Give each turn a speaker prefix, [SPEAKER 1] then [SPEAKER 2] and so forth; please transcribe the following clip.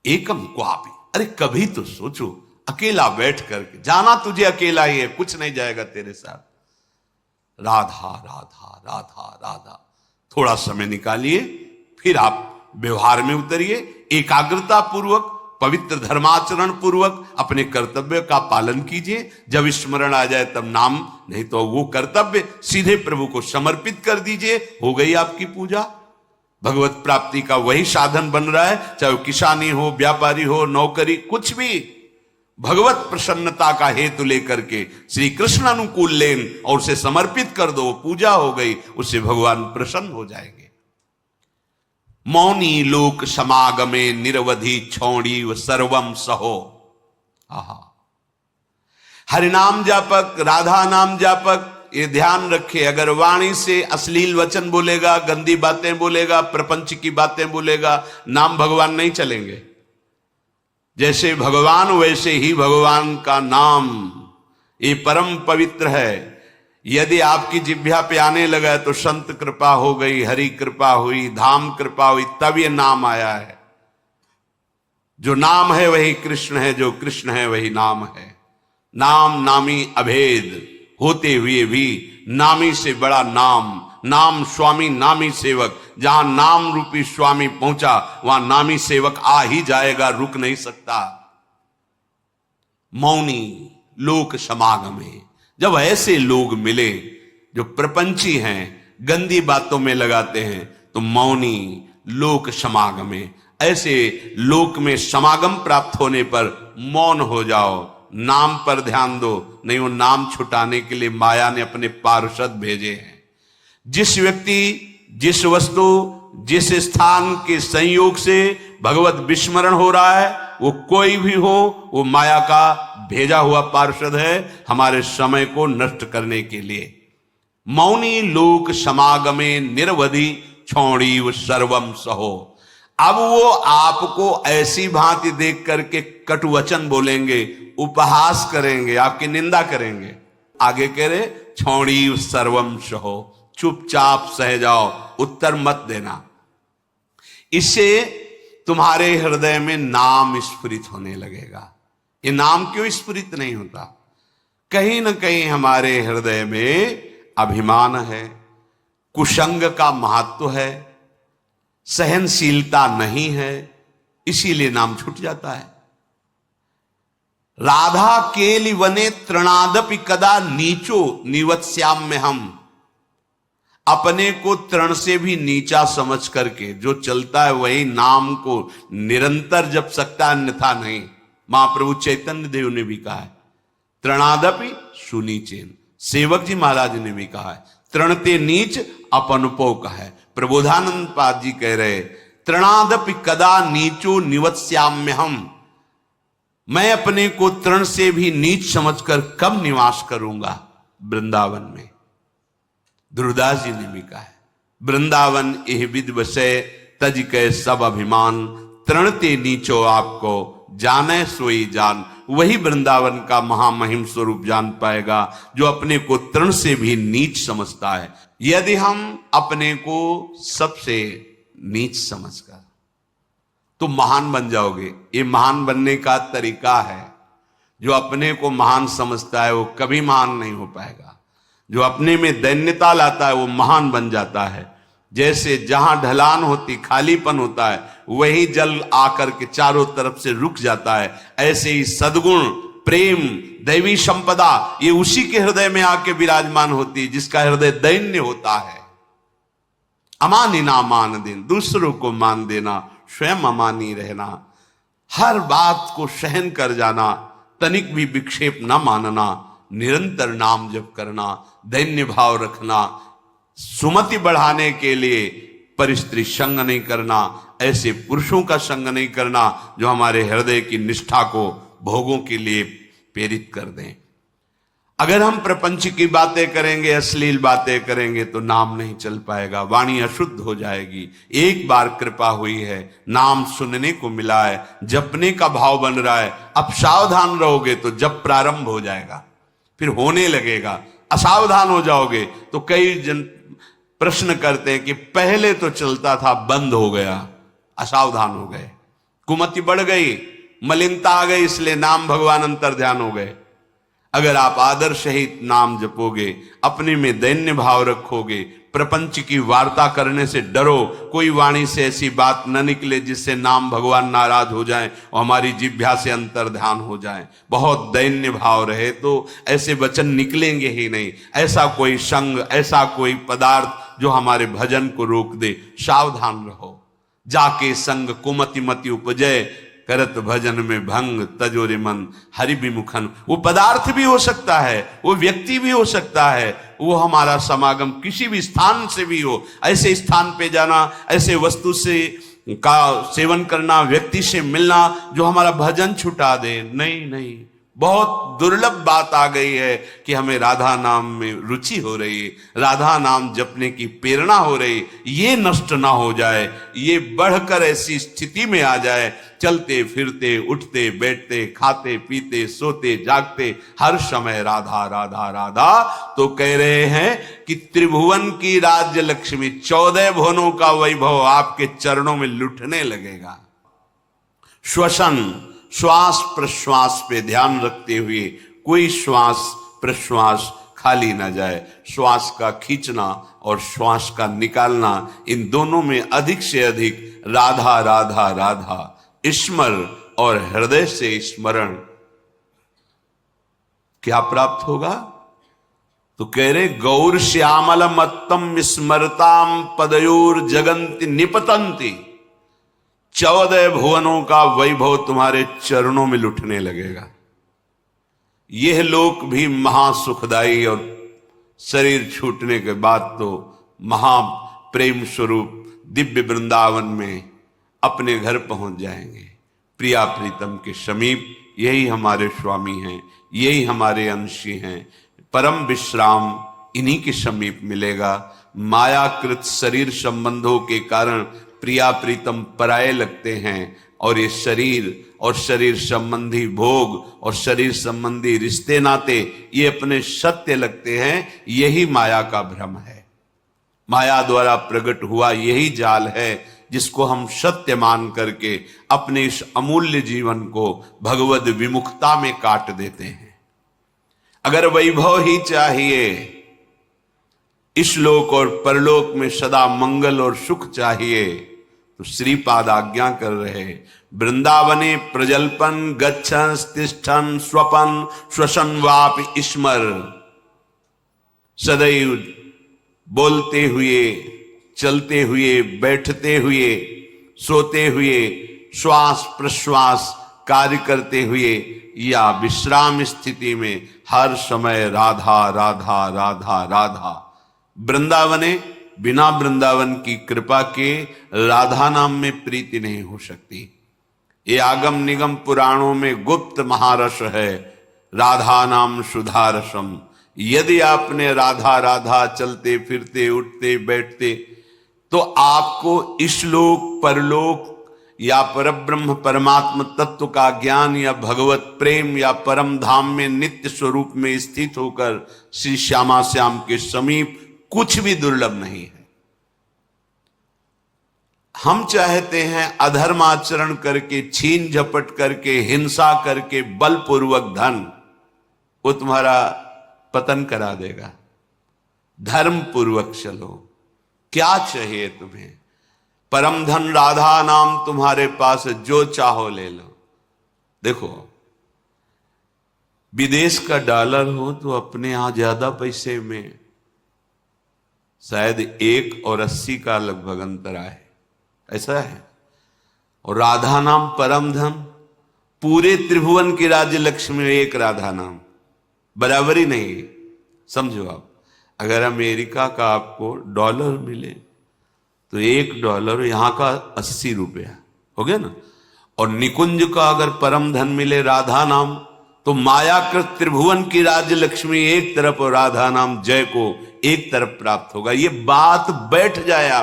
[SPEAKER 1] एकम क्वापि, अरे कभी तो सोचो, अकेला बैठ करके, जाना तुझे अकेला ही है, कुछ नहीं जाएगा तेरे साथ। राधा राधा राधा राधा, थोड़ा समय निकालिए, फिर आप व्यवहार में उतरिए, एकाग्रता पूर्वक, पवित्र धर्माचरण पूर्वक अपने कर्तव्य का पालन कीजिए। जब स्मरण आ जाए तब नाम, नहीं तो वो कर्तव्य सीधे प्रभु को समर्पित कर दीजिए, हो गई आपकी पूजा। भगवत प्राप्ति का वही साधन बन रहा है, चाहे वो किसानी हो, व्यापारी हो, नौकरी, कुछ भी भगवत प्रसन्नता का हेतु लेकर के श्री कृष्ण अनुकूल लेन और उसे समर्पित कर दो, पूजा हो गई, उससे भगवान प्रसन्न हो जाएंगे। मौनी लोक समागमे निरवधि छौड़ी व सर्वम सहो। आहा, हरिनाम जापक, राधा नाम जापक, ये ध्यान रखे, अगर वाणी से अश्लील वचन बोलेगा, गंदी बातें बोलेगा, प्रपंच की बातें बोलेगा, नाम भगवान नहीं चलेंगे। जैसे भगवान वैसे ही भगवान का नाम, ये परम पवित्र है। यदि आपकी जिह्वा पे आने लगा तो संत कृपा हो गई, हरि कृपा हुई, धाम कृपा हुई, तब ये नाम आया है। जो नाम है वही कृष्ण है, जो कृष्ण है वही नाम है। नाम नामी अभेद होते हुए भी नामी से बड़ा नाम, नाम स्वामी नामी सेवक। जहां नाम रूपी स्वामी पहुंचा वहां नामी सेवक आ ही जाएगा, रुक नहीं सकता। मौनी लोक समागमे, जब ऐसे लोग मिले जो प्रपंची हैं, गंदी बातों में लगाते हैं, तो मौनी लोक समागमे, ऐसे लोक में समागम प्राप्त होने पर मौन हो जाओ, नाम पर ध्यान दो। नहीं, वो नाम छुटाने के लिए माया ने अपने पार्षद भेजे हैं। जिस व्यक्ति, जिस वस्तु, जिस स्थान के संयोग से भगवत विस्मरण हो रहा है, वो कोई भी हो, वो माया का भेजा हुआ पार्षद है, हमारे समय को नष्ट करने के लिए। मौनी लोक समागमे निरवधि छौड़ी सर्वम सहो। अब वो आपको ऐसी भांति देख करके कटुवचन बोलेंगे, उपहास करेंगे, आपकी निंदा करेंगे। आगे कह रहे छौड़ी सर्वम सहो, चुपचाप सह जाओ, उत्तर मत देना। इससे तुम्हारे हृदय में नाम स्फुरित होने लगेगा। ये नाम क्यों स्फुरित नहीं होता? कहीं ना कहीं हमारे हृदय में अभिमान है, कुसंग का महत्व है, सहनशीलता नहीं है, इसीलिए नाम छूट जाता है। राधा केलि वने तृणादपि कदा नीचो निवत्स्याम्य हम। अपने को तृण से भी नीचा समझ करके जो चलता है वही नाम को निरंतर जप सकता है, अन्यथा नहीं। महाप्रभु चैतन्य देव ने भी कहा है तृणादपि सुनीचेन। सेवक जी महाराज ने भी कहा है तृणते नीच अपनुपो का है। प्रबोधानंद पाद जी कह रहे तृणादपि कदा नीचो निवत्स्याम्य हम। मैं अपने को तृण से भी नीच समझकर कब निवास करूंगा वृंदावन में। दुर्दास जी ने भी कहा है वृंदावन एह विद बसे तज के सब अभिमान। तृणते नीचो आपको जाने सोई जान। वही वृंदावन का महामहिम स्वरूप जान पाएगा जो अपने को तृण से भी नीच समझता है। यदि हम अपने को सबसे नीच समझकर तो महान बन जाओगे। ये महान बनने का तरीका है। जो अपने को महान समझता है वो कभी महान नहीं हो पाएगा। जो अपने में दैन्यता लाता है वो महान बन जाता है। जैसे जहां ढलान होती, खालीपन होता है, वही जल आकर के चारों तरफ से रुक जाता है। ऐसे ही सद्गुण, प्रेम, दैवी संपदा ये उसी के हृदय में आके विराजमान होती है जिसका हृदय दैन्य होता है। अमानी ना मान देना, दूसरों को मान देना, स्वयं अमानी रहना, हर बात को सहन कर जाना, तनिक भी विक्षेप न मानना, निरंतर नाम जप करना, दैन्य भाव रखना, सुमति बढ़ाने के लिए परिस्त्री संग नहीं करना, ऐसे पुरुषों का संग नहीं करना जो हमारे हृदय की निष्ठा को भोगों के लिए प्रेरित कर दें। अगर हम प्रपंच की बातें करेंगे, अश्लील बातें करेंगे तो नाम नहीं चल पाएगा, वाणी अशुद्ध हो जाएगी। एक बार कृपा हुई है, नाम सुनने को मिला है, जपने का भाव बन रहा है, अब सावधान रहोगे तो जप प्रारंभ हो जाएगा, फिर होने लगेगा। असावधान हो जाओगे तो कई जन प्रश्न करते हैं कि पहले तो चलता था, बंद हो गया, असावधान हो गए। कुमति बढ़ गई, मलिनता आ गई, इसलिए नाम भगवान अंतर ध्यान हो गए। अगर आप आदर सहित नाम जपोगे, अपने में दैन्य भाव रखोगे, प्रपंच की वार्ता करने से डरो, कोई वाणी से ऐसी बात न निकले जिससे नाम भगवान नाराज हो जाए और हमारी जिह्वा से अंतर ध्यान हो जाए। बहुत दैन्य भाव रहे तो ऐसे वचन निकलेंगे ही नहीं। ऐसा कोई संग, ऐसा कोई पदार्थ जो हमारे भजन को रोक दे, सावधान रहो। जाके संग कुमति मति उपजय, करत भजन में भंग तजोरे मन हरि विमुखन। वो पदार्थ भी हो सकता है, वो व्यक्ति भी हो सकता है, वो हमारा समागम किसी भी स्थान से भी हो। ऐसे स्थान पे जाना, ऐसे वस्तु से का सेवन करना, व्यक्ति से मिलना जो हमारा भजन छुटा दे, नहीं नहीं। बहुत दुर्लभ बात आ गई है कि हमें राधा नाम में रुचि हो रही है, राधा नाम जपने की प्रेरणा हो रही, ये नष्ट ना हो जाए, ये बढ़कर ऐसी स्थिति में आ जाए, चलते फिरते उठते बैठते खाते पीते सोते जागते हर समय राधा राधा राधा। तो कह रहे हैं कि त्रिभुवन की राज्य लक्ष्मी, 14 भुवनों का वैभव आपके चरणों में लुटने लगेगा। श्वसन, श्वास प्रश्वास पे ध्यान रखते हुए कोई श्वास प्रश्वास खाली ना जाए। श्वास का खींचना और श्वास का निकालना, इन दोनों में अधिक से अधिक राधा राधा राधा स्मर और हृदय से स्मरण। क्या प्राप्त होगा? तो कह रहे गौर श्यामल मत्तम स्मरताम पदयोर जगंति निपतंती। 14 भुवनों का वैभव तुम्हारे चरणों में लुटने लगेगा। यह लोक भी महासुखदायी और शरीर छूटने के बाद तो महाप्रेम स्वरूप दिव्य वृंदावन में अपने घर पहुंच जाएंगे, प्रिया प्रीतम के समीप। यही हमारे स्वामी हैं, यही हमारे अंशी हैं। परम विश्राम इन्हीं के समीप मिलेगा। मायाकृत शरीर संबंधों के कारण प्रिया प्रीतम पराये लगते हैं, और ये शरीर और शरीर संबंधी भोग और शरीर संबंधी रिश्ते नाते ये अपने सत्य लगते हैं। यही माया का भ्रम है, माया द्वारा प्रकट हुआ यही जाल है जिसको हम सत्य मान करके अपने इस अमूल्य जीवन को भगवद विमुखता में काट देते हैं। अगर वैभव ही चाहिए, इस लोक और परलोक में सदा मंगल और सुख चाहिए, तो श्रीपाद आज्ञा कर रहे वृंदावने प्रजल्पन गच्छन तिष्ठन स्वपन श्वसन वापि स्मर। सदैव बोलते हुए, चलते हुए, बैठते हुए, सोते हुए, श्वास प्रश्वास कार्य करते हुए या विश्राम स्थिति में हर समय राधा राधा राधा राधा। वृंदावने, बिना वृंदावन की कृपा के राधा नाम में प्रीति नहीं हो सकती। ये आगम निगम पुराणों में गुप्त महारस है, राधा नाम सुधारसम। यदि आपने राधा राधा चलते फिरते उठते बैठते, तो आपको इस लोक परलोक या परब्रह्म परमात्म तत्व का ज्ञान या भगवत प्रेम या परम धाम में नित्य स्वरूप में स्थित होकर श्री श्यामा श्याम के समीप कुछ भी दुर्लभ नहीं है। हम चाहते हैं अधर्माचरण करके, छीन झपट करके, हिंसा करके, बलपूर्वक धन, वो तुम्हारा पतन करा देगा। धर्म पूर्वक चलो। क्या चाहिए तुम्हें? परम धन राधा नाम तुम्हारे पास, जो चाहो ले लो। देखो, विदेश का डॉलर हो तो अपने यहां ज्यादा पैसे में शायद 1 और 80 का लगभग अंतर आए, ऐसा है। और राधा नाम परम धन, पूरे त्रिभुवन की राज्य लक्ष्मी में एक राधा नाम, बराबरी नहीं। समझो आप, अगर अमेरिका का आपको डॉलर मिले तो $1 यहां का 80 रुपया हो गया ना। और निकुंज का अगर परम धन मिले राधा नाम, तो मायाकृत त्रिभुवन की राज्य लक्ष्मी एक तरफ और राधा नाम जय को एक तरफ प्राप्त होगा। ये बात बैठ जाए आप